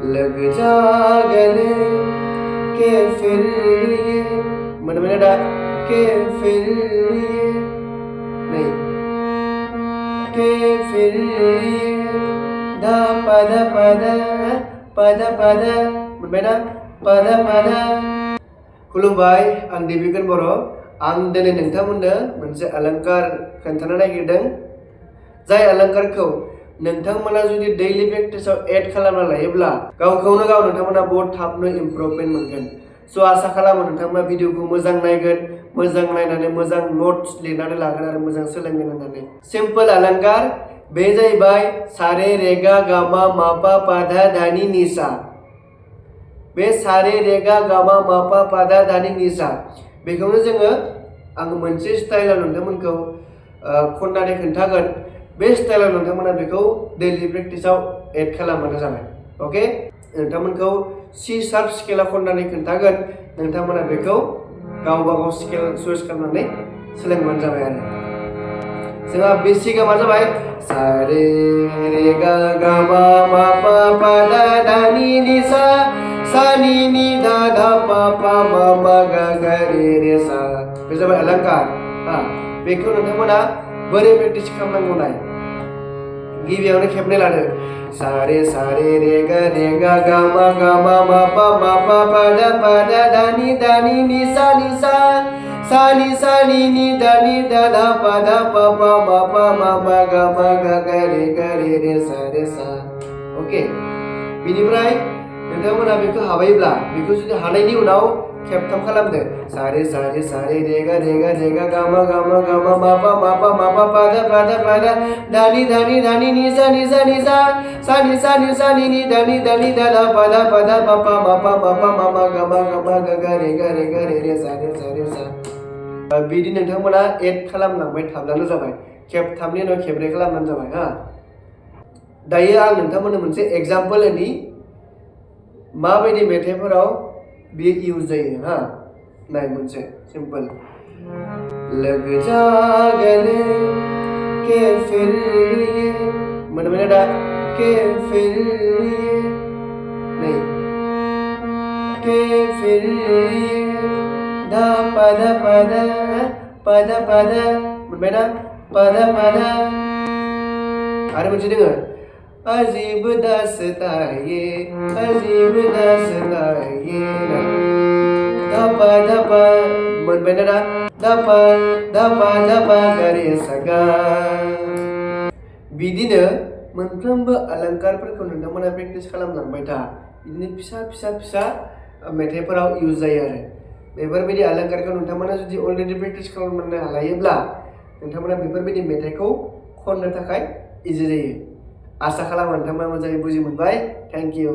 log जागले के फिर ये mana dah के फिर ये नहीं के फिर ये धा pada pada pada pada mana pada pada खुलुमबाय आं देबिगन बर' आं दिनै नोंथांमोननो मोनसे अलंकार खोन्थानो नागिरदों जाय अलंकारखौ नोंथांमोना जुदि डेइलि प्रेक्टिसाव एड खालामना लायोब्ला गावखौनो गाव नोंथांमोना बहुत थाबनो इमप्रुभमेन्ट मोनगोन सो आसा खालामो नोंथांमोना भिडिअखौ मोजां नायगोन मोजां नायनानै मोजां नोट्स लिरनानै लागोन आरो मोजां सोलोंगोन होननानै सिम्पल अलंकार बे जाहैबाय सारे रेगा गामा मापा पाधा धानि निसा बे सारे रेगा गामा मापा पाधा धानि निसा बेखौनो जोङो आं मोनसे स्टाइलाव नोंथांमोनखौ खननानै खोन्थागोन बे स्टाइलाव नोंथांमोना बेखौ डेइलि प्रेक्टिसाव एड खालामबानो जाबाय ओके नोंथांमोनखौ सि शार्प स्केलाव खननानै खोन्थागोन नोंथांमोना बेखौ गावबा गाव स्केल चुज खालामनानै सोलोंबानो जाबाय आरो जोंहा बेसिकआ मा जाबाय सारे रेगा गामा मापा पाधा धानि निसा सा नि नि धा धा पा पा मा मा गा गा रे रे सा बे जाबाय अलंकार बेखौ नोंथांमोना बोरै प्रेक्टिस खालामनांगौ नाय गिबियावनो खेबनै लादो सारे सारे रेगा रेगा गामा गामा मापा मापा पाधा पाधा धानि धानि निसा निसा सा नि नि धा धा पाधा पा पा मापा मापा गा मा गा गा रे रे सा ओके बिनिफ्राय नोंथांमोना बेखौ हाबायब्ला बेखौ जुदि हानायनि उनाव खेबथाम खालामदो सारे सारे सारे रेगा रेगा रेगा गामा गामा गामा मापा मापा मापा पाधा पाधा पाधा धानि धानि धानि निसा निसा निसा सा नि नि धानि धानि धा पाधा पाधा पापा मापा मापा मामा गामा गामा गा गा रे रे सा बिदि नोंथांमोना एड खालामलांबाय थाब्लानो जाबाय खेबथामनि उनाव खेबब्रै खालामबानो जाबाय दायो आं नोंथांमोननो मोनसे एग्जाम्पल होनि माबायदि मेथाइफोराव बेयो इउज जायो नाय मोनसे सिम्पल लग जागले के फिर ये mana dah के फिर ये नहीं के फिर ये धा pada pada pada pada mana pada pada ada monceh dengar अजीब दास्तां ये अजीब दास्तां ये धपा धपा मोनबायना दा धपा धपा धपा गारे सागा बिदिनो मोनफ्रोमबो अलंकारफोरखौ नोंथांमोना प्रेक्टिस खालामलांबाय था बिदिनो फिसा फिसा फिसा मेथाइफोराव इउज जायो आरो बेफोरबायदि अलंकारखौ नोंथांमोना जुदि अलरेडि प्रेक्टिस खालामनो लायोब्ला नोंथांमोना बेफोरबायदि मेथाइखौ खननो थाखाय इजि जायो आसा खालामो नोंथांमोना मोजाङै बुजि मोनबाय थेंक इउ